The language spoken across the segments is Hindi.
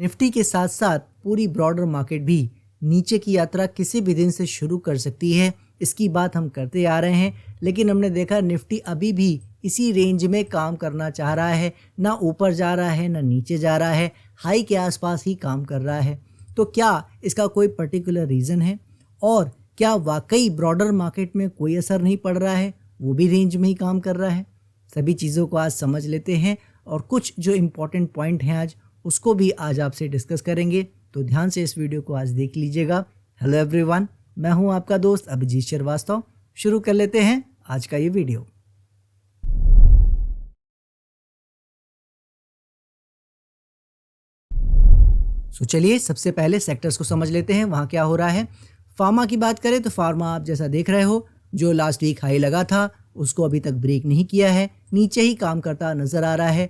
निफ्टी के साथ साथ पूरी ब्रॉडर मार्केट भी नीचे की यात्रा किसी भी दिन से शुरू कर सकती है। इसकी बात हम करते आ रहे हैं, लेकिन हमने देखा निफ्टी अभी भी इसी रेंज में काम करना चाह रहा है, ना ऊपर जा रहा है ना नीचे जा रहा है, हाई के आसपास ही काम कर रहा है। तो क्या इसका कोई पर्टिकुलर रीज़न है और क्या वाकई ब्रॉडर मार्केट में कोई असर नहीं पड़ रहा है, वो भी रेंज में ही काम कर रहा है? सभी चीज़ों को आज समझ लेते हैं और कुछ जो इम्पोर्टेंट पॉइंट हैं आज उसको भी आज आपसे डिस्कस करेंगे, तो ध्यान से इस वीडियो को आज देख लीजिएगा। हेलो एवरीवन, मैं हूं आपका दोस्त अभिजीत श्रीवास्तव। शुरू कर लेते हैं आज का ये वीडियो। चलिए सबसे पहले सेक्टर्स को समझ लेते हैं, वहाँ क्या हो रहा है। फार्मा की बात करें तो फार्मा आप जैसा देख रहे हो, जो लास्ट वीक हाई लगा था उसको अभी तक ब्रेक नहीं किया है, नीचे ही काम करता नज़र आ रहा है।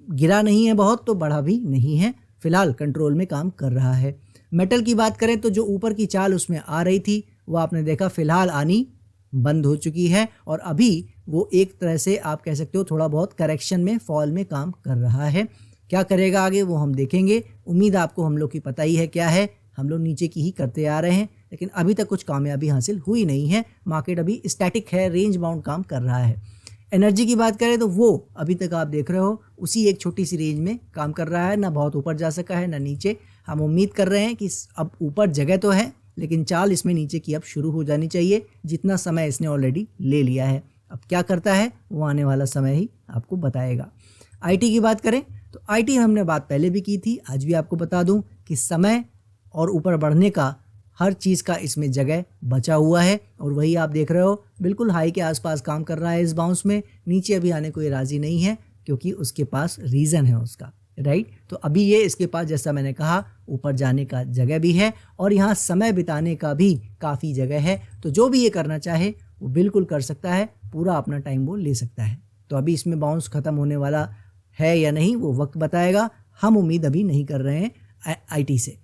गिरा नहीं है बहुत तो बढ़ा भी नहीं है, फिलहाल कंट्रोल में काम कर रहा है। मेटल की बात करें तो जो ऊपर की चाल उसमें आ रही थी वो आपने देखा फिलहाल आनी बंद हो चुकी है और अभी वो एक तरह से आप कह सकते हो थोड़ा बहुत करेक्शन में फॉल में काम कर रहा है। क्या करेगा आगे वो हम देखेंगे। उम्मीद आपको हम लोग की पता ही है क्या है, हम लोग नीचे की ही करते आ रहे हैं, लेकिन अभी तक कुछ कामयाबी हासिल हुई नहीं है। मार्केट अभी स्टैटिक है, रेंज बाउंड काम कर रहा है। एनर्जी की बात करें तो वो अभी तक आप देख रहे हो उसी एक छोटी सी रेंज में काम कर रहा है, ना बहुत ऊपर जा सका है ना नीचे। हम उम्मीद कर रहे हैं कि अब ऊपर जगह तो है, लेकिन चाल इसमें नीचे की अब शुरू हो जानी चाहिए, जितना समय इसने ऑलरेडी ले लिया है। अब क्या करता है वो आने वाला समय ही आपको बताएगा। आईटी की बात करें तो आईटी हमने बात पहले भी की थी, आज भी आपको बता दूं कि समय और ऊपर बढ़ने का हर चीज़ का इसमें जगह बचा हुआ है और वही आप देख रहे हो बिल्कुल हाई के आसपास काम कर रहा है। इस बाउंस में नीचे अभी आने को ये राज़ी नहीं है क्योंकि उसके पास रीज़न है उसका, राइट। तो अभी ये इसके पास जैसा मैंने कहा ऊपर जाने का जगह भी है और यहाँ समय बिताने का भी काफ़ी जगह है। तो जो भी ये करना चाहे वो बिल्कुल कर सकता है, पूरा अपना टाइम वो ले सकता है। तो अभी इसमें बाउंस ख़त्म होने वाला है या नहीं वो वक्त बताएगा। हम उम्मीद अभी नहीं कर रहे हैं आईटी से।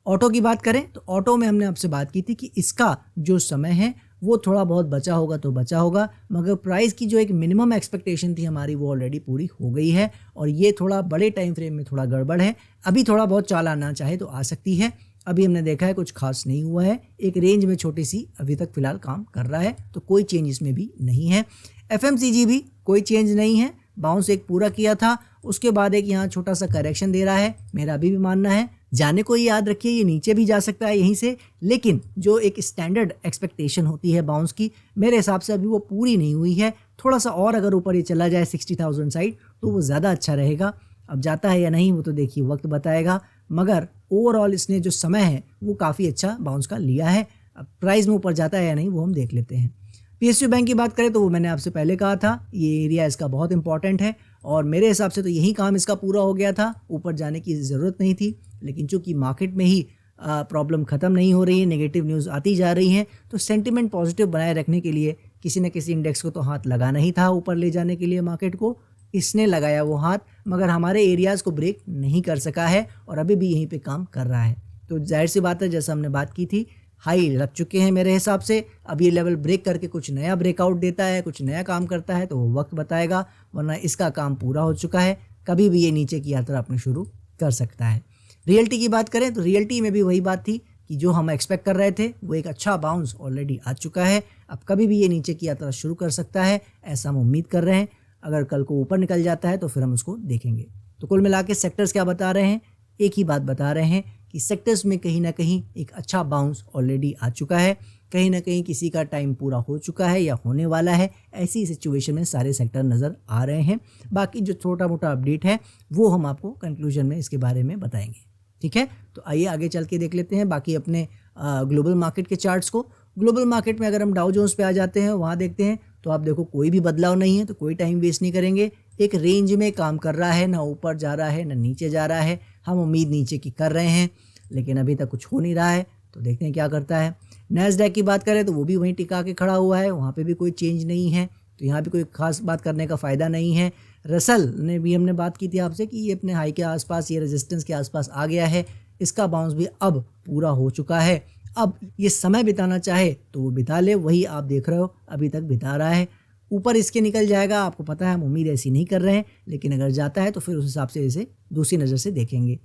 ऑटो की बात करें तो ऑटो में हमने आपसे बात की थी कि इसका जो समय है वो थोड़ा बहुत बचा होगा तो बचा होगा, मगर प्राइस की जो एक मिनिमम एक्सपेक्टेशन थी हमारी वो ऑलरेडी पूरी हो गई है और ये थोड़ा बड़े टाइम फ्रेम में थोड़ा गड़बड़ है। अभी थोड़ा बहुत चाल आना चाहे तो आ सकती है। अभी हमने देखा है कुछ खास नहीं हुआ है, एक रेंज में छोटी सी अभी तक फिलहाल काम कर रहा है, तो कोई चेंज इसमें भी नहीं है। एफएमसीजी भी कोई चेंज नहीं है, बाउंस एक पूरा किया था, उसके बाद एक यहाँ छोटा सा करेक्शन दे रहा है। मेरा अभी भी मानना है जाने को याद रखिए ये नीचे भी जा सकता है यहीं से, लेकिन जो एक स्टैंडर्ड एक्सपेक्टेशन होती है बाउंस की, मेरे हिसाब से अभी वो पूरी नहीं हुई है। थोड़ा सा और अगर ऊपर ये चला जाए 60,000 साइड तो वो ज़्यादा अच्छा रहेगा। अब जाता है या नहीं वो तो देखिए वक्त बताएगा, मगर ओवरऑल इसने जो समय है वो काफ़ी अच्छा बाउंस का लिया है। अब प्राइस में ऊपर जाता है या नहीं वो हम देख लेते हैं। पीएसयू बैंक की बात करें तो वो मैंने आपसे पहले कहा था ये एरिया इसका बहुत इंपॉर्टेंट है और मेरे हिसाब से तो यही काम इसका पूरा हो गया था, ऊपर जाने की ज़रूरत नहीं थी। लेकिन चूंकि मार्केट में ही प्रॉब्लम ख़त्म नहीं हो रही है, नेगेटिव न्यूज़ आती जा रही हैं, तो सेंटिमेंट पॉजिटिव बनाए रखने के लिए किसी न किसी इंडेक्स को तो हाथ लगाना ही था ऊपर ले जाने के लिए मार्केट को। इसने लगाया वो हाथ, मगर हमारे एरियाज़ को ब्रेक नहीं कर सका है और अभी भी यहीं पे काम कर रहा है। तो जाहिर सी बात है जैसा हमने बात की थी हाई लग चुके हैं मेरे हिसाब से। अब ये लेवल ब्रेक करके कुछ नया ब्रेकआउट देता है, कुछ नया काम करता है तो वो वक्त बताएगा, वरना इसका काम पूरा हो चुका है। कभी भी ये नीचे की यात्रा अपनी शुरू कर सकता है। रियल्टी की बात करें तो रियल्टी में भी वही बात थी कि जो हम एक्सपेक्ट कर रहे थे वो एक अच्छा बाउंस ऑलरेडी आ चुका है। अब कभी भी ये नीचे की यात्रा शुरू कर सकता है, ऐसा हम उम्मीद कर रहे हैं। अगर कल को ऊपर निकल जाता है तो फिर हम उसको देखेंगे। तो कुल मिला के सेक्टर्स क्या बता रहे हैं, एक ही बात बता रहे हैं कि सेक्टर्स में कहीं ना कहीं एक अच्छा बाउंस ऑलरेडी आ चुका है, कहीं ना कहीं किसी का टाइम पूरा हो चुका है या होने वाला है। ऐसी सिचुएशन में सारे सेक्टर नज़र आ रहे हैं। बाकी जो छोटा मोटा अपडेट है वो हम आपको कंक्लूजन में इसके बारे में बताएंगे, ठीक है। तो आइए आगे चल के देख लेते हैं बाकी अपने ग्लोबल मार्केट के चार्ट्स को। ग्लोबल मार्केट में अगर हम डाउ जोन्स पे आ जाते हैं वहाँ देखते हैं तो आप देखो कोई भी बदलाव नहीं है, तो कोई टाइम वेस्ट नहीं करेंगे। एक रेंज में काम कर रहा है, ना ऊपर जा रहा है ना नीचे जा रहा है। हम उम्मीद नीचे की कर रहे हैं लेकिन अभी तक कुछ हो नहीं रहा है, तो देखते हैं क्या करता है। नैस्डैक की बात करें तो वो भी वहीं टिका के खड़ा हुआ है, वहाँ पे भी कोई चेंज नहीं है, तो यहाँ भी कोई खास बात करने का फ़ायदा नहीं है। रसल ने भी हमने बात की थी आपसे कि ये अपने हाई के आसपास, ये रेजिस्टेंस के आसपास आ गया है, इसका बाउंस भी अब पूरा हो चुका है। अब ये समय बिताना चाहे तो वो बिता ले, वही आप देख रहे हो अभी तक बिता रहा है। ऊपर इसके निकल जाएगा, आपको पता है हम उम्मीद ऐसी नहीं कर रहे हैं, लेकिन अगर जाता है तो फिर उस हिसाब से इसे दूसरी नज़र से देखेंगे।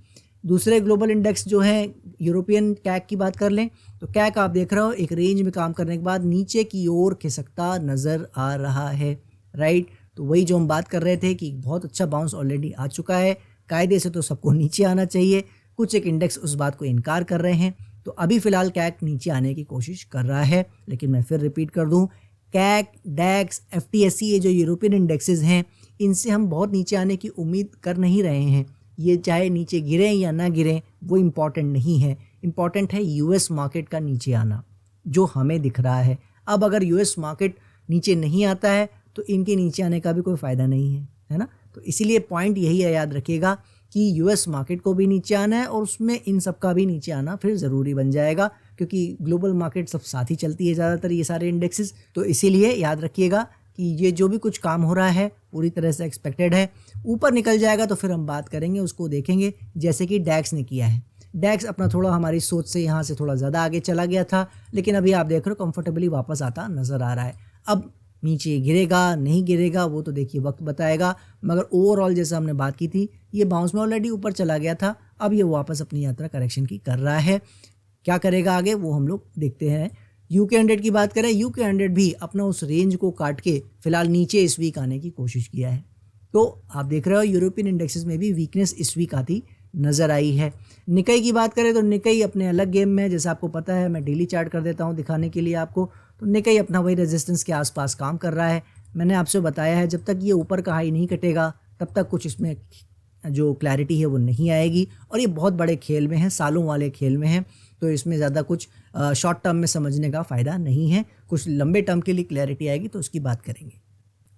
दूसरे ग्लोबल इंडेक्स जो है यूरोपियन कैक की बात कर लें तो कैक आप देख रहे हो एक रेंज में काम करने के बाद नीचे की ओर खिसकता नज़र आ रहा है, राइट। तो वही जो हम बात कर रहे थे कि बहुत अच्छा बाउंस ऑलरेडी आ चुका है, कायदे से तो सबको नीचे आना चाहिए, कुछ एक इंडेक्स उस बात को इनकार कर रहे हैं। तो अभी फ़िलहाल कैक नीचे आने की कोशिश कर रहा है, लेकिन मैं फिर रिपीट कर दूं, कैक, डैक्स, FTSE ये जो यूरोपियन इंडेक्सेस हैं इनसे हम बहुत नीचे आने की उम्मीद कर नहीं रहे हैं। ये चाहे नीचे गिरें या ना गिरें वो इम्पॉर्टेंट नहीं है, इम्पॉर्टेंट है US मार्केट का नीचे आना जो हमें दिख रहा है। अब अगर US मार्केट नीचे नहीं आता है तो इनके नीचे आने का भी कोई फ़ायदा नहीं है ना। तो इसीलिए पॉइंट यही है, याद रखिएगा कि US मार्केट को भी नीचे आना है और उसमें इन सब का भी नीचे आना फिर ज़रूरी बन जाएगा, क्योंकि ग्लोबल मार्केट सब साथ ही चलती है ज़्यादातर ये सारे इंडेक्सेस। तो इसीलिए याद रखिएगा कि ये जो भी कुछ काम हो रहा है पूरी तरह से एक्सपेक्टेड है। ऊपर निकल जाएगा तो फिर हम बात करेंगे, उसको देखेंगे, जैसे कि डैक्स ने किया है। डैक्स अपना थोड़ा हमारी सोच से यहाँ से थोड़ा ज़्यादा आगे चला गया था, लेकिन अभी आप देख रहे हो कंफर्टेबली वापस आता नज़र आ रहा है। अब नीचे गिरेगा नहीं गिरेगा वो तो देखिए वक्त बताएगा, मगर ओवरऑल जैसा हमने बात की थी ये बाउंस में ऑलरेडी ऊपर चला गया था, अब ये वापस अपनी यात्रा करेक्शन की कर रहा है। क्या करेगा आगे वो हम लोग देखते हैं। UK 100 की बात करें, UK 100 भी अपना उस रेंज को काट के फिलहाल नीचे इस वीक आने की कोशिश किया है। तो आप देख रहे हो यूरोपियन इंडेक्सेस में भी वीकनेस इस वीक आती नज़र आई है। निकाई की बात करें तो निकाई अपने अलग गेम में है, जैसा आपको पता है मैं डेली चार्ट कर देता हूं दिखाने के लिए आपको। तो निकाई अपना वही रेजिस्टेंस के आसपास काम कर रहा है। मैंने आपसे बताया है जब तक ये ऊपर का हाई नहीं कटेगा तब तक कुछ इसमें जो क्लैरिटी है वो नहीं आएगी, और ये बहुत बड़े खेल में है, सालों वाले खेल में है, तो इसमें ज़्यादा कुछ शॉर्ट टर्म में समझने का फ़ायदा नहीं है। कुछ लंबे टर्म के लिए क्लैरिटी आएगी तो उसकी बात करेंगे।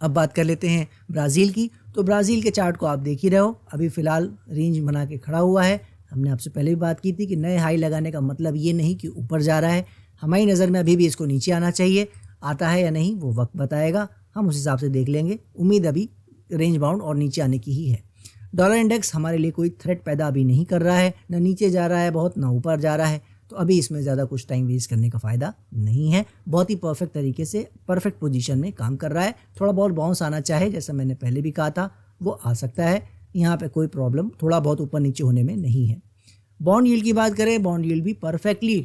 अब बात कर लेते हैं ब्राज़ील की। तो ब्राज़ील के चार्ट को आप देख ही रहे हो, अभी फ़िलहाल रेंज बना के खड़ा हुआ है। हमने आपसे पहले भी बात की थी कि नए हाई लगाने का मतलब ये नहीं कि ऊपर जा रहा है, हमारी नज़र में अभी भी इसको नीचे आना चाहिए। आता है या नहीं वो वक्त बताएगा, हम उस हिसाब से देख लेंगे। उम्मीद अभी रेंज बाउंड और नीचे आने की ही है। डॉलर इंडेक्स हमारे लिए कोई थ्रेट पैदा अभी नहीं कर रहा है, ना नीचे जा रहा है बहुत, ना ऊपर जा रहा है, तो अभी इसमें ज़्यादा कुछ टाइम वेस्ट करने का फ़ायदा नहीं है। बहुत ही परफेक्ट तरीके से परफेक्ट पोजीशन में काम कर रहा है। थोड़ा बहुत बाउंस आना चाहे, जैसा मैंने पहले भी कहा था, वो आ सकता है, यहाँ पे कोई प्रॉब्लम थोड़ा बहुत ऊपर नीचे होने में नहीं है। बॉन्ड यील्ड की बात करें, बॉन्ड यील्ड भी परफेक्टली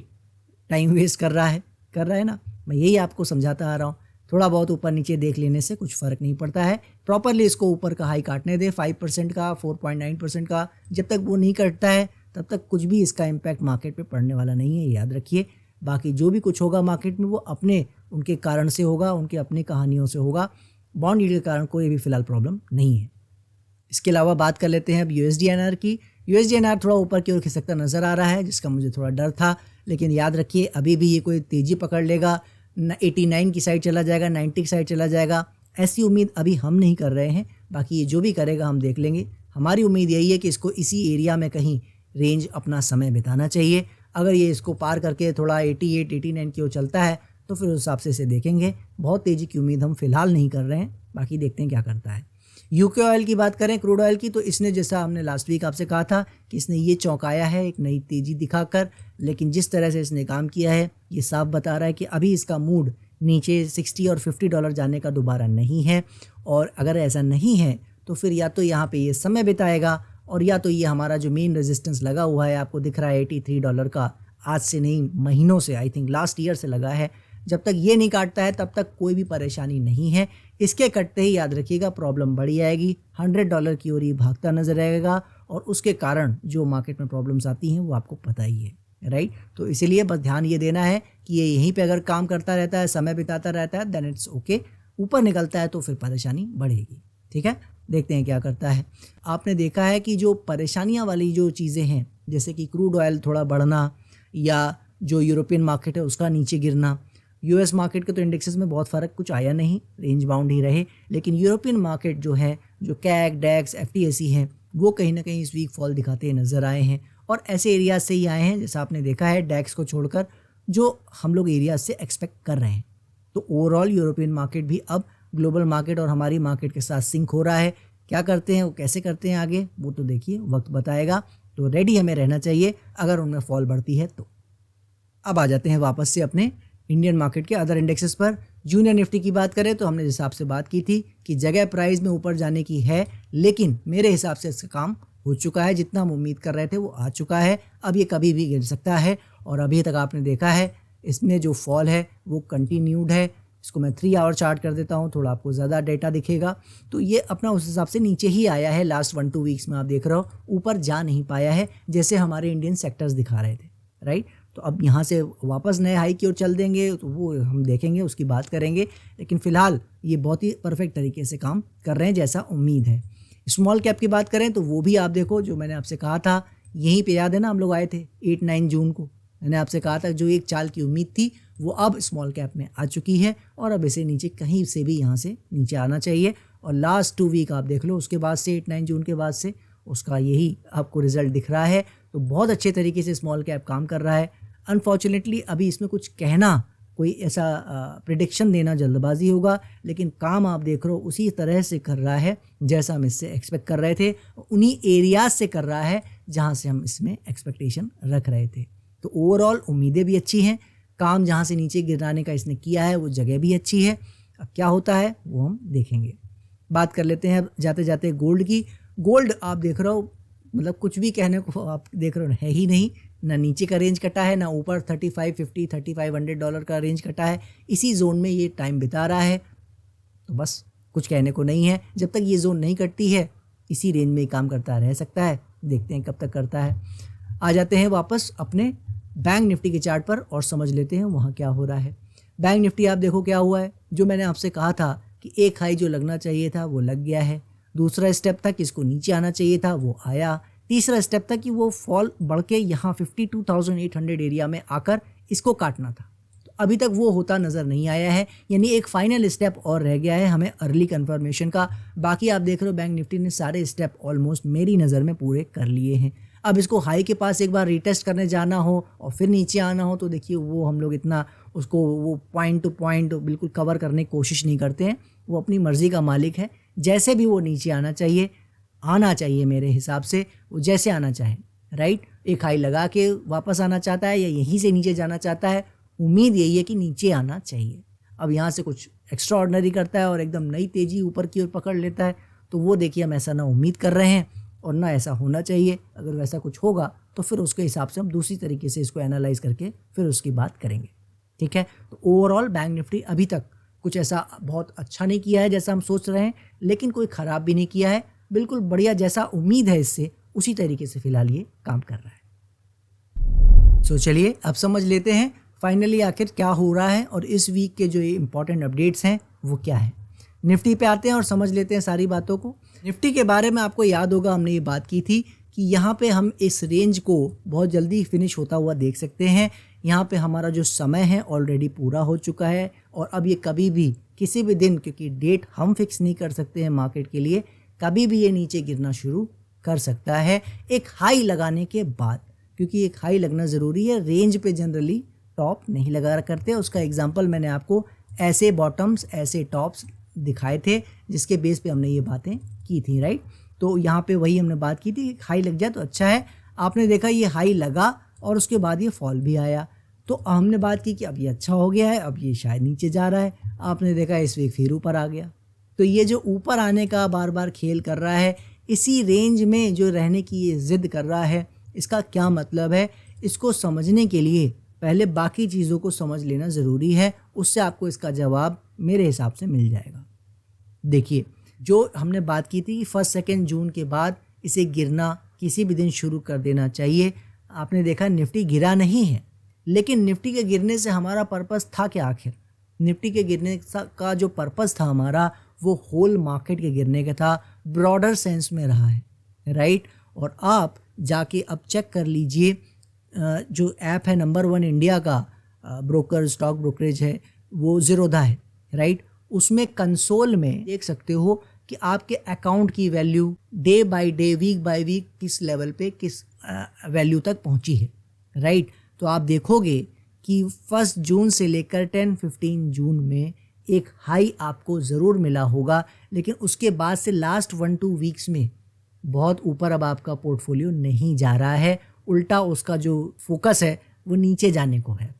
टाइम वेस्ट कर रहा है ना। मैं यही आपको समझाता आ रहा हूँ, थोड़ा बहुत ऊपर नीचे देख लेने से कुछ फ़र्क नहीं पड़ता है। प्रॉपरली इसको ऊपर का हाई काटने दे 5% का, 4.9% का, जब तक वो नहीं कटता है तब तक कुछ भी इसका इम्पैक्ट मार्केट पे पड़ने वाला नहीं है, याद रखिए। बाकी जो भी कुछ होगा मार्केट में वो अपने उनके कारण से होगा, उनके अपनी कहानियों से होगा। बॉन्ड यील्ड के कारण कोई भी फ़िलहाल प्रॉब्लम नहीं है। इसके अलावा बात कर लेते हैं अब USD/INR की। USD/INR थोड़ा ऊपर की ओर खिसकता नज़र आ रहा है, जिसका मुझे थोड़ा डर था, लेकिन याद रखिए अभी भी ये कोई तेज़ी पकड़ लेगा, 89 की साइड चला जाएगा, 90 की साइड चला जाएगा, ऐसी उम्मीद अभी हम नहीं कर रहे हैं। बाकी ये जो भी करेगा हम देख लेंगे। हमारी उम्मीद यही है कि इसको इसी एरिया में कहीं रेंज अपना समय बिताना चाहिए। अगर ये इसको पार करके थोड़ा 88, 89 की ओर चलता है तो फिर उस हिसाब से इसे देखेंगे। बहुत तेज़ी की उम्मीद हम फिलहाल नहीं कर रहे हैं, बाकी देखते हैं क्या करता है। UK ऑयल की बात करें, क्रूड ऑयल की, तो इसने जैसा हमने लास्ट वीक आपसे कहा था कि इसने ये चौंकाया है एक नई तेज़ी दिखाकर, लेकिन जिस तरह से इसने काम किया है ये साफ बता रहा है कि अभी इसका मूड नीचे $60 और $50 जाने का दोबारा नहीं है। और अगर ऐसा नहीं है तो फिर या तो यहाँ पे ये समय बिताएगा, और या तो ये हमारा जो मेन रेजिस्टेंस लगा हुआ है आपको दिख रहा है $83 का, आज से नहीं महीनों से, आई थिंक लास्ट ईयर से लगा है, जब तक ये नहीं काटता है तब तक कोई भी परेशानी नहीं है। इसके कटते ही याद रखिएगा प्रॉब्लम बढ़ी आएगी, $100 की ओर ही भागता नजर आएगा, और उसके कारण जो मार्केट में प्रॉब्लम्स आती हैं वो आपको पता ही है, राइट। तो इसीलिए बस ध्यान ये देना है कि ये यहीं पे अगर काम करता रहता है, समय बिताता रहता है, देन इट्स ओके। ऊपर निकलता है तो फिर परेशानी बढ़ेगी, ठीक है। देखते हैं क्या करता है। आपने देखा है कि जो परेशानियां वाली जो चीज़ें हैं, जैसे कि क्रूड ऑयल थोड़ा बढ़ना या जो यूरोपियन मार्केट है उसका नीचे गिरना, US मार्केट के तो इंडेक्सेस में बहुत फ़र्क कुछ आया नहीं, रेंज बाउंड ही रहे, लेकिन यूरोपियन मार्केट जो है, जो कैक, डैक्स, FTSE हैं, वो कहीं ना कहीं इस वीक फॉल दिखाते नज़र आए हैं, और ऐसे एरियाज से ही आए हैं जैसा आपने देखा है डैक्स को छोड़कर, जो हम लोग एरियाज से एक्सपेक्ट कर रहे हैं। तो ओवरऑल यूरोपियन मार्केट भी अब ग्लोबल मार्केट और हमारी मार्केट के साथ सिंक हो रहा है। क्या करते हैं वो, कैसे करते हैं आगे, वो तो देखिए वक्त बताएगा। तो रेडी हमें रहना चाहिए अगर उनमें फॉल बढ़ती है तो। अब आ जाते हैं वापस से अपने इंडियन मार्केट के अदर इंडेक्सेस पर। जूनियर निफ्टी की बात करें तो हमने जिस हिसाब से बात की थी कि जगह प्राइस में ऊपर जाने की है, लेकिन मेरे हिसाब से इसका काम हो चुका है, जितना हम उम्मीद कर रहे थे वो आ चुका है। अब ये कभी भी गिर सकता है और अभी तक आपने देखा है इसमें जो फॉल है वो कंटिन्यूड है। इसको मैं 3 आवर चार्ट कर देता हूँ, थोड़ा आपको ज़्यादा डेटा दिखेगा। तो ये अपना उस हिसाब से नीचे ही आया है लास्ट 1-2 वीक्स में, आप देख रहे हो ऊपर जा नहीं पाया है जैसे हमारे इंडियन सेक्टर्स दिखा रहे थे, राइट। तो अब यहाँ से वापस नए हाई की ओर चल देंगे तो वो हम देखेंगे, उसकी बात करेंगे, लेकिन फ़िलहाल ये बहुत ही परफेक्ट तरीके से काम कर रहे हैं जैसा उम्मीद है। स्मॉल कैप की बात करें तो वो भी आप देखो, जो मैंने आपसे कहा था यहीं पे, याद है ना हम लोग आए थे 8-9 जून को, मैंने आपसे कहा था जो एक चाल की उम्मीद थी वो अब स्मॉल कैप में आ चुकी है और अब इसे नीचे कहीं से भी यहाँ से नीचे आना चाहिए। और लास्ट 2 वीक आप देख लो, उसके बाद से 8-9 जून के बाद से उसका यही आपको रिजल्ट दिख रहा है। तो बहुत अच्छे तरीके से स्मॉल कैप काम कर रहा है। अनफॉर्चुनेटली अभी इसमें कुछ कहना, कोई ऐसा प्रिडिक्शन देना जल्दबाजी होगा, लेकिन काम आप देख रहे हो उसी तरह से कर रहा है जैसा हम इससे एक्सपेक्ट कर रहे थे, उन्हीं एरियाज से कर रहा है जहाँ से हम इसमें एक्सपेक्टेशन रख रहे थे। तो ओवरऑल उम्मीदें भी अच्छी हैं, काम जहाँ से नीचे गिराने का इसने किया है वो जगह भी अच्छी है। अब क्या होता है वो हम देखेंगे। बात कर लेते हैं जाते जाते गोल्ड की। गोल्ड आप देख रहे हो, मतलब कुछ भी कहने को आप देख रहे हो है ही नहीं, ना नीचे का रेंज कटा है, ना ऊपर 3550 $3500 डॉलर का रेंज कटा है। इसी जोन में ये टाइम बिता रहा है, तो बस कुछ कहने को नहीं है। जब तक ये जोन नहीं कटती है इसी रेंज में ही काम करता रह सकता है, देखते हैं कब तक करता है। आ जाते हैं वापस अपने बैंक निफ्टी के चार्ट पर और समझ लेते हैं वहाँ क्या हो रहा है। बैंक निफ्टी आप देखो क्या हुआ है, जो मैंने आपसे कहा था कि एक हाई जो लगना चाहिए था वो लग गया है, दूसरा स्टेप था कि इसको नीचे आना चाहिए था वो आया, तीसरा स्टेप था कि वो फॉल बढ़ के यहाँ 52,800 एरिया में आकर इसको काटना था। तो अभी तक वो होता नज़र नहीं आया है, यानी एक फाइनल स्टेप और रह गया है हमें अर्ली कन्फर्मेशन का। बाकी आप देख रहे हो बैंक निफ्टी ने सारे स्टेप ऑलमोस्ट मेरी नज़र में पूरे कर लिए हैं। अब इसको हाई के पास एक बार रीटेस्ट करने जाना हो और फिर नीचे आना हो तो देखिए वो हम लोग इतना उसको वो पॉइंट टू पॉइंट बिल्कुल कवर करने की कोशिश नहीं करते हैं। वो अपनी मर्ज़ी का मालिक है, जैसे भी वो नीचे आना चाहिए मेरे हिसाब से, वो जैसे आना चाहे, राइट। एक हाई लगा के वापस आना चाहता है या यहीं से नीचे जाना चाहता है, उम्मीद यही है कि नीचे आना चाहिए। अब यहाँ से कुछ एक्स्ट्रा ऑर्डिनरी करता है और एकदम नई तेज़ी ऊपर की ओर पकड़ लेता है, तो वो देखिए हम ऐसा ना उम्मीद कर रहे हैं और ना ऐसा होना चाहिए। अगर वैसा कुछ होगा तो फिर उसके हिसाब से हम दूसरी तरीके से इसको एनालाइज करके फिर उसकी बात करेंगे, ठीक है। तो ओवरऑल बैंक निफ्टी अभी तक कुछ ऐसा बहुत अच्छा नहीं किया है जैसा हम सोच रहे हैं, लेकिन कोई ख़राब भी नहीं किया है, बिल्कुल बढ़िया जैसा उम्मीद है इससे उसी तरीके से फ़िलहाल ये काम कर रहा है। सो चलिए अब समझ लेते हैं फाइनली आखिर क्या हो रहा है और इस वीक के जो ये इंपॉर्टेंट अपडेट्स हैं वो क्या है। निफ्टी पे आते हैं और समझ लेते हैं सारी बातों को। निफ्टी के बारे में आपको याद होगा हमने ये बात की थी कि यहाँ पे हम इस रेंज को बहुत जल्दी फिनिश होता हुआ देख सकते हैं। यहाँ पे हमारा जो समय है ऑलरेडी पूरा हो चुका है और अब ये कभी भी किसी भी दिन, क्योंकि डेट हम फिक्स नहीं कर सकते हैं मार्केट के लिए, कभी भी ये नीचे गिरना शुरू कर सकता है एक हाई लगाने के बाद, क्योंकि एक हाई लगना ज़रूरी है। रेंज पे जनरली टॉप नहीं लगा करते। उसका एग्जांपल मैंने आपको ऐसे बॉटम्स ऐसे टॉप्स दिखाए थे जिसके बेस पे हमने ये बातें की थी, राइट। तो यहाँ पे वही हमने बात की थी, हाई लग जाए तो अच्छा है। आपने देखा ये हाई लगा और उसके बाद ये फॉल भी आया, तो हमने बात की कि अब ये अच्छा हो गया है, अब ये शायद नीचे जा रहा है। आपने देखा इस वीक फिर ऊपर आ गया। तो ये जो ऊपर आने का बार बार खेल कर रहा है, इसी रेंज में जो रहने की ये ज़िद कर रहा है, इसका क्या मतलब है, इसको समझने के लिए पहले बाकी चीज़ों को समझ लेना ज़रूरी है। उससे आपको इसका जवाब मेरे हिसाब से मिल जाएगा। देखिए, जो हमने बात की थी कि 1-2 जून के बाद इसे गिरना किसी भी दिन शुरू कर देना चाहिए। आपने देखा निफ्टी गिरा नहीं है, लेकिन निफ्टी के गिरने से हमारा पर्पस था क्या आखिर? निफ्टी के गिरने का जो पर्पस था हमारा, वो होल मार्केट के गिरने का था, ब्रॉडर सेंस में रहा है, राइट। और आप जाके अब चेक कर लीजिए, जो ऐप है नंबर 1 इंडिया का ब्रोकर स्टॉक ब्रोकरेज है वो ज़ीरोधा है, राइट। उसमें कंसोल में देख सकते हो कि आपके अकाउंट की value day by day, week by week किस लेवल पे किस वैल्यू तक पहुंची है, राइट। तो आप देखोगे कि 1 जून से लेकर 10-15 जून में एक हाई आपको ज़रूर मिला होगा, लेकिन उसके बाद से लास्ट 1-2 वीक्स में बहुत ऊपर अब आपका पोर्टफोलियो नहीं जा रहा है, उल्टा उसका जो फोकस है वो नीचे जाने को है,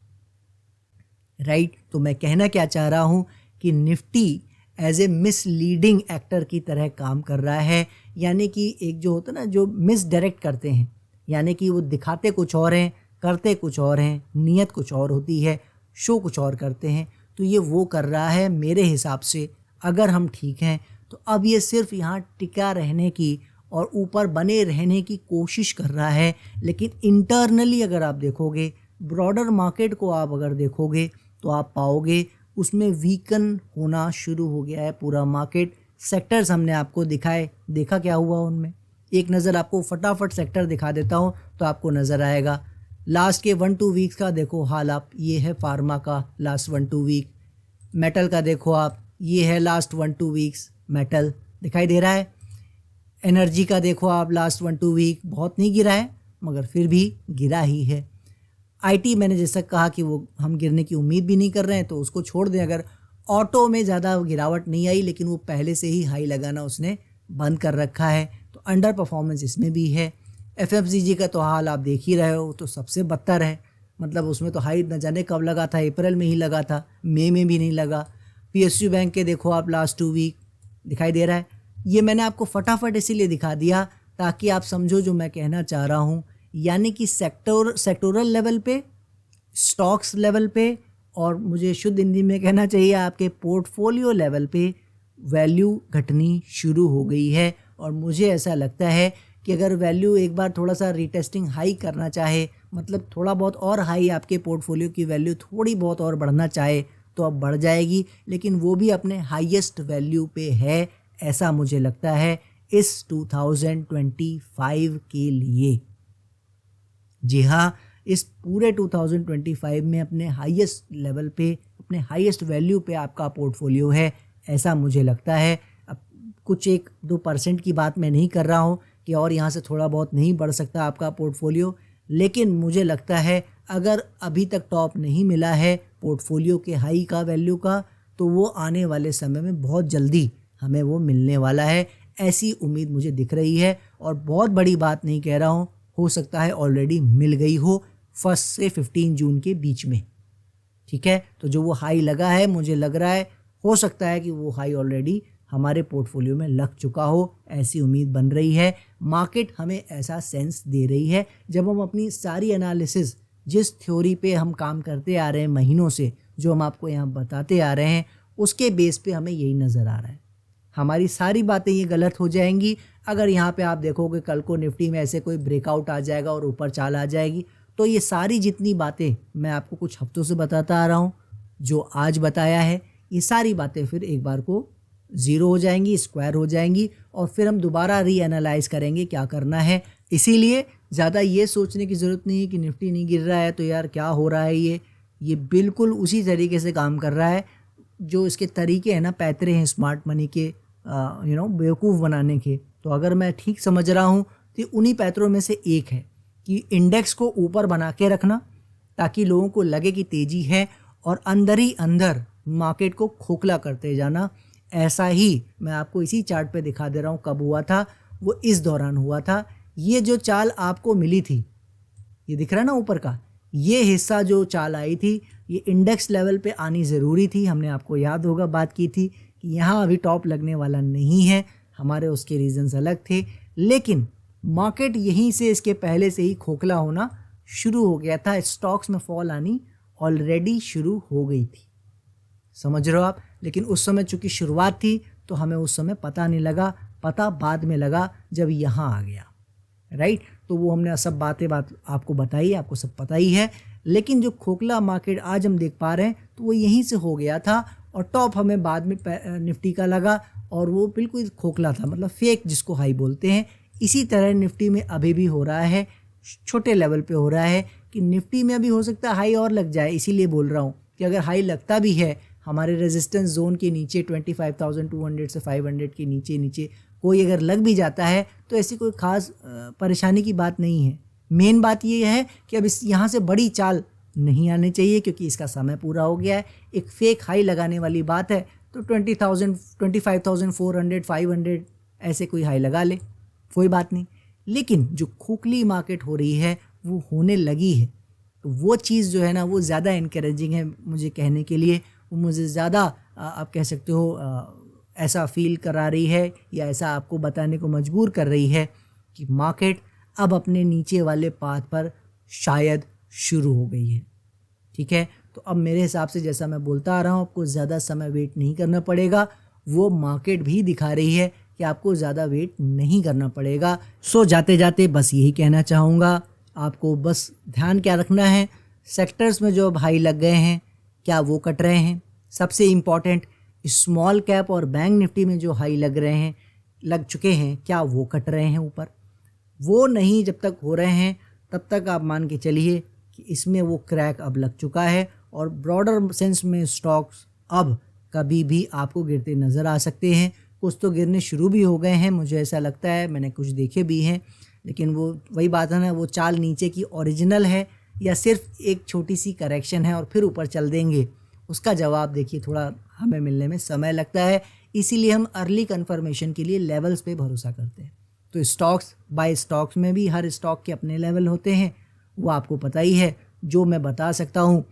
राइट। तो मैं कहना क्या चाह रहा हूँ कि Nifty as a misleading actor की तरह काम कर रहा है। यानी कि एक जो होता है ना, जो मिस डायरेक्ट करते हैं, यानी कि वो दिखाते कुछ और हैं, करते कुछ और हैं, नीयत कुछ और होती है, शो कुछ और करते हैं। तो ये वो कर रहा है मेरे हिसाब से। अगर हम ठीक हैं तो अब ये सिर्फ यहाँ टिका रहने की और ऊपर बने रहने की कोशिश कर रहा है। लेकिन इंटरनली अगर आप देखोगे, ब्रॉडर मार्केट को आप अगर देखोगे तो आप पाओगे उसमें वीकन होना शुरू हो गया है पूरा मार्केट। सेक्टर्स हमने आपको दिखाए, देखा क्या हुआ उनमें। एक नज़र आपको फटाफट सेक्टर दिखा देता हूँ तो आपको नज़र आएगा। लास्ट के 1-2 वीक्स का देखो हाल आप, ये है फार्मा का लास्ट 1-2 वीक। मेटल का देखो आप, ये है लास्ट 1-2 वीक्स मेटल, दिखाई दे रहा है। एनर्जी का देखो आप, लास्ट 1-2 वीक बहुत नहीं गिरा है मगर फिर भी गिरा ही है। आईटी मैंने जैसा कहा कि वो हम गिरने की उम्मीद भी नहीं कर रहे हैं तो उसको छोड़ दें। अगर ऑटो में ज़्यादा गिरावट नहीं आई लेकिन वो पहले से ही हाई लगाना उसने बंद कर रखा है तो अंडर परफॉर्मेंस इसमें भी है। एफएमसीजी का तो हाल आप देख ही रहे हो, तो सबसे बदतर है। मतलब उसमें तो हाई न जाने कब लगा था, अप्रैल में ही लगा था, मई में भी नहीं लगा। पीएसयू बैंक के देखो आप, लास्ट 2 वीक दिखाई दे रहा है। ये मैंने आपको फटाफट इसीलिए दिखा दिया ताकि आप समझो जो मैं कहना चाह रहा हूँ। यानी कि सेक्टोरल लेवल पे, स्टॉक्स लेवल पे, और मुझे शुद्ध हिंदी में कहना चाहिए आपके पोर्टफोलियो लेवल पे वैल्यू घटनी शुरू हो गई है। और मुझे ऐसा लगता है कि अगर वैल्यू एक बार थोड़ा सा रीटेस्टिंग हाई करना चाहे, मतलब थोड़ा बहुत और हाई आपके पोर्टफोलियो की वैल्यू थोड़ी बहुत और बढ़ना चाहे तो अब बढ़ जाएगी, लेकिन वो भी अपने हाईएस्ट वैल्यू पे है, ऐसा मुझे लगता है इस 2025 के लिए। जी हाँ, इस पूरे 2025 में अपने हाईएस्ट लेवल पे, अपने हाईएस्ट वैल्यू पे आपका पोर्टफोलियो है, ऐसा मुझे लगता है। अब कुछ 1-2% की बात मैं नहीं कर रहा हूँ कि और यहाँ से थोड़ा बहुत नहीं बढ़ सकता आपका पोर्टफोलियो, लेकिन मुझे लगता है अगर अभी तक टॉप नहीं मिला है पोर्टफोलियो के हाई का, वैल्यू का, तो वो आने वाले समय में बहुत जल्दी हमें वो मिलने वाला है, ऐसी उम्मीद मुझे दिख रही है। और बहुत बड़ी बात नहीं कह रहा हूँ, हो सकता है ऑलरेडी मिल गई हो 1 से 15 जून के बीच में। ठीक है, तो जो वो हाई लगा है, मुझे लग रहा है हो सकता है कि वो हाई ऑलरेडी हमारे पोर्टफोलियो में लग चुका हो, ऐसी उम्मीद बन रही है। मार्केट हमें ऐसा सेंस दे रही है। जब हम अपनी सारी एनालिसिस, जिस थ्योरी पे हम काम करते आ रहे हैं महीनों से, जो हम आपको यहाँ बताते आ रहे हैं, उसके बेस पे हमें यही नज़र आ रहा है। हमारी सारी बातें ये गलत हो जाएंगी अगर यहाँ पे आप देखोगे कल को निफ्टी में ऐसे कोई ब्रेकआउट आ जाएगा और ऊपर चाल आ जाएगी, तो ये सारी जितनी बातें मैं आपको कुछ हफ्तों से बताता आ रहा हूँ, जो आज बताया है, ये सारी बातें फिर एक बार को ज़ीरो हो जाएंगी, स्क्वायर हो जाएंगी, और फिर हम दोबारा रीएनालाइज करेंगे क्या करना है। इसीलिए ज़्यादा ये सोचने की ज़रूरत नहीं है कि निफ्टी नहीं गिर रहा है तो यार क्या हो रहा है। ये बिल्कुल उसी तरीके से काम कर रहा है जो इसके तरीके हैं ना, पैतरे हैं स्मार्ट मनी के, बेवकूफ़ बनाने के। तो अगर मैं ठीक समझ रहा हूँ तो उन्हीं पैतरों में से एक है कि इंडेक्स को ऊपर बना के रखना ताकि लोगों को लगे कि तेज़ी है, और अंदर ही अंदर मार्केट को खोखला करते जाना। ऐसा ही मैं आपको इसी चार्ट पे दिखा दे रहा हूँ कब हुआ था, वो इस दौरान हुआ था। ये जो चाल आपको मिली थी, ये दिख रहा है ना ऊपर का, ये हिस्सा जो चाल आई थी, ये इंडेक्स लेवल पे आनी ज़रूरी थी। हमने आपको याद होगा बात की थी कि यहाँ अभी टॉप लगने वाला नहीं है, हमारे उसके रीजंस अलग थे, लेकिन मार्केट यहीं से इसके पहले से ही खोखला होना शुरू हो गया था। स्टॉक्स में फॉल आनी ऑलरेडी शुरू हो गई थी, समझ रहे हो आप। लेकिन उस समय चूंकि शुरुआत थी तो हमें उस समय पता नहीं लगा, पता बाद में लगा जब यहाँ आ गया, राइट। तो वो हमने सब बात आपको बताई, आपको सब पता ही है। लेकिन जो खोखला मार्केट आज हम देख पा रहे हैं तो वो यहीं से हो गया था, और टॉप हमें बाद में निफ्टी का लगा, और वो बिल्कुल खोखला था, मतलब फेक जिसको हाई बोलते हैं। इसी तरह निफ्टी में अभी भी हो रहा है, छोटे लेवल पे हो रहा है कि निफ्टी में अभी हो सकता है हाई और लग जाए। इसीलिए बोल रहा हूँ कि अगर हाई लगता भी है हमारे रेजिस्टेंस जोन के नीचे 25,200 से 500 के नीचे कोई अगर लग भी जाता है तो ऐसी कोई ख़ास परेशानी की बात नहीं है। मेन बात ये है कि अब इस यहाँ से बड़ी चाल नहीं आनी चाहिए क्योंकि इसका समय पूरा हो गया है। एक फेक हाई लगाने वाली बात है तो 20,000, 25,400, 500 ऐसे कोई हाई लगा ले, कोई बात नहीं। लेकिन जो खोखली मार्केट हो रही है वो होने लगी है, तो वो चीज़ जो है ना वो ज़्यादा इनकरेजिंग है मुझे कहने के लिए। वो मुझे ज़्यादा आप कह सकते हो ऐसा फील करा रही है या ऐसा आपको बताने को मजबूर कर रही है कि मार्केट अब अपने नीचे वाले पाथ पर शायद शुरू हो गई है। ठीक है, तो अब मेरे हिसाब से जैसा मैं बोलता आ रहा हूँ, आपको ज़्यादा समय वेट नहीं करना पड़ेगा। वो मार्केट भी दिखा रही है कि आपको ज़्यादा वेट नहीं करना पड़ेगा। सो जाते जाते बस यही कहना चाहूँगा, आपको बस ध्यान क्या रखना है, सेक्टर्स में जो अब हाई लग गए हैं क्या वो कट रहे हैं। सबसे इम्पॉर्टेंट, स्मॉल कैप और बैंक निफ्टी में जो हाई लग चुके हैं क्या वो कट रहे हैं ऊपर। वो नहीं जब तक हो रहे हैं तब तक आप मान के चलिए कि इसमें वो क्रैक अब लग चुका है और ब्रॉडर सेंस में स्टॉक्स अब कभी भी आपको गिरते नज़र आ सकते हैं। कुछ तो गिरने शुरू भी हो गए हैं, मुझे ऐसा लगता है, मैंने कुछ देखे भी हैं, लेकिन वो वही बात है ना, वो चाल नीचे की ओरिजिनल है या सिर्फ एक छोटी सी करेक्शन है और फिर ऊपर चल देंगे, उसका जवाब देखिए थोड़ा हमें मिलने में समय लगता है। इसीलिए हम अर्ली कन्फर्मेशन के लिए लेवल्स पे भरोसा करते हैं। तो स्टॉक्स बाय स्टॉक्स में भी हर स्टॉक के अपने लेवल होते हैं, वो आपको पता ही है। जो मैं बता सकता हूँ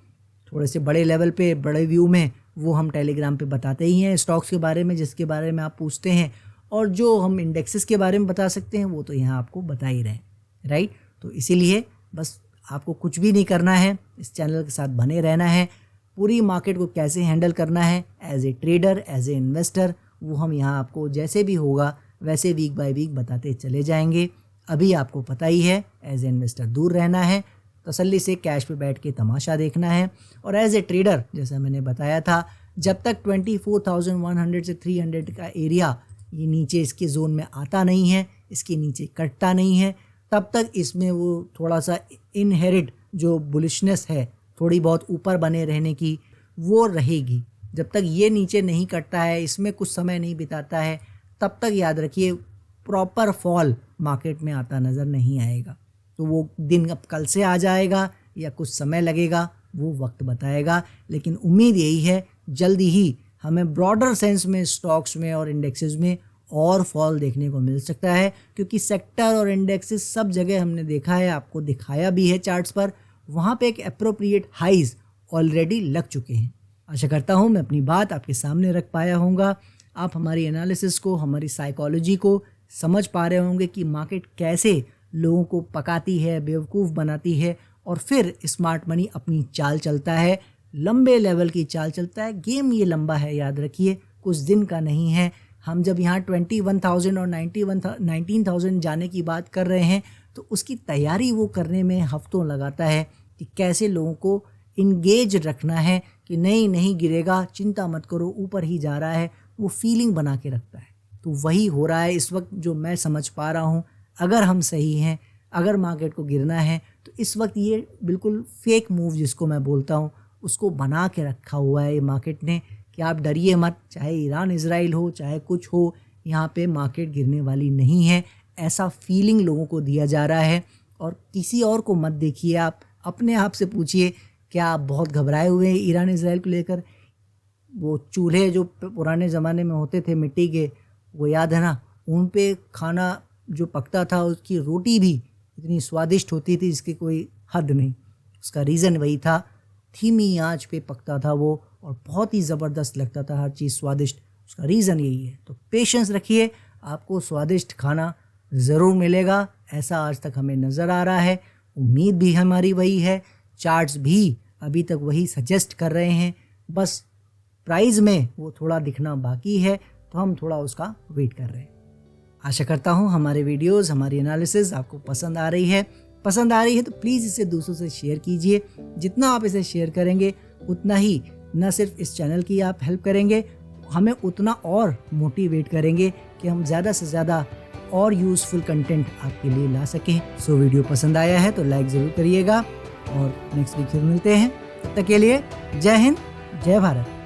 थोड़े से बड़े लेवल पे, बड़े व्यू में, वो हम टेलीग्राम पे बताते ही हैं स्टॉक्स के बारे में, जिसके बारे में आप पूछते हैं। और जो हम इंडेक्सेस के बारे में बता सकते हैं वो तो यहाँ आपको बता ही रहे हैं, राइट। तो इसीलिए बस आपको कुछ भी नहीं करना है, इस चैनल के साथ बने रहना है। पूरी मार्केट को कैसे हैंडल करना है as a trader, as an investor, वो हम यहाँ आपको जैसे भी होगा वैसे वीक बाय वीक बताते चले जाएंगे। अभी आपको पता ही है, एज ए इन्वेस्टर दूर रहना है, तसल्ली से कैश पे बैठ के तमाशा देखना है। और एज ए ट्रेडर जैसा मैंने बताया था, जब तक 24,100 से 300 का एरिया ये नीचे इसके जोन में आता नहीं है, इसके नीचे कटता नहीं है, तब तक इसमें वो थोड़ा सा इनहेरिट जो बुलिशनेस है, थोड़ी बहुत ऊपर बने रहने की, वो रहेगी। जब तक ये नीचे नहीं कटता है, इसमें कुछ समय नहीं बिताता है, तब तक याद रखिए प्रॉपर फॉल मार्केट में आता नज़र नहीं आएगा। तो वो दिन अब कल से आ जाएगा या कुछ समय लगेगा, वो वक्त बताएगा। लेकिन उम्मीद यही है जल्दी ही हमें ब्रॉडर सेंस में स्टॉक्स में और इंडेक्सेस में और फॉल देखने को मिल सकता है, क्योंकि सेक्टर और इंडेक्सेस सब जगह हमने देखा है, आपको दिखाया भी है चार्ट्स पर, वहाँ पे एक एप्रोप्रिएट हाइज ऑलरेडी लग चुके हैं। आशा करता हूँ मैं अपनी बात आपके सामने रख पाया होऊंगा। आप हमारी एनालिसिस को, हमारी साइकोलॉजी को समझ पा रहे होंगे कि मार्केट कैसे लोगों को पकाती है, बेवकूफ़ बनाती है, और फिर स्मार्ट मनी अपनी चाल चलता है, लंबे लेवल की चाल चलता है। गेम ये लंबा है, याद रखिए, कुछ दिन का नहीं है। हम जब यहाँ 21,000 और 19,000 जाने की बात कर रहे हैं, तो उसकी तैयारी वो करने में हफ्तों लगाता है कि कैसे लोगों को इंगेज रखना है कि नहीं गिरेगा, चिंता मत करो, ऊपर ही जा रहा है, वो फीलिंग बना के रखता है। तो वही हो रहा है इस वक्त, जो मैं समझ पा रहा हूँ। अगर हम सही हैं, अगर मार्केट को गिरना है, तो इस वक्त ये बिल्कुल फेक मूव जिसको मैं बोलता हूँ, उसको बना के रखा हुआ है ये मार्केट ने कि आप डरिए मत, चाहे ईरान इजराइल हो, चाहे कुछ हो, यहाँ पे मार्केट गिरने वाली नहीं है, ऐसा फीलिंग लोगों को दिया जा रहा है। और किसी और को मत देखिए, आप अपने आप से पूछिए, क्या आप बहुत घबराए हुए हैं ईरान इजराइल को लेकर? वो चूल्हे जो पुराने ज़माने में होते थे मिट्टी के, वो याद है ना, उन पे खाना जो पकता था, उसकी रोटी भी इतनी स्वादिष्ट होती थी जिसकी कोई हद नहीं। उसका रीज़न वही था, धीमी आंच पे पकता था वो, और बहुत ही ज़बरदस्त लगता था, हर चीज़ स्वादिष्ट। उसका रीज़न यही है। तो पेशेंस रखिए, आपको स्वादिष्ट खाना ज़रूर मिलेगा, ऐसा आज तक हमें नज़र आ रहा है। उम्मीद भी हमारी वही है, चार्ट्स भी अभी तक वही सजेस्ट कर रहे हैं, बस प्राइस में वो थोड़ा दिखना बाकी है, तो हम थोड़ा उसका वेट कर रहे हैं। आशा करता हूँ हमारे वीडियोस, हमारी एनालिसिस आपको पसंद आ रही है। पसंद आ रही है तो प्लीज़ इसे दूसरों से शेयर कीजिए। जितना आप इसे शेयर करेंगे, उतना ही न सिर्फ इस चैनल की आप हेल्प करेंगे, हमें उतना और मोटिवेट करेंगे कि हम ज़्यादा से ज़्यादा और यूज़फुल कंटेंट आपके लिए ला सकें। सो वीडियो पसंद आया है तो लाइक ज़रूर करिएगा, और नेक्स्ट वीक फिर मिलते हैं। तब तक के लिए जय हिंद, जय भारत।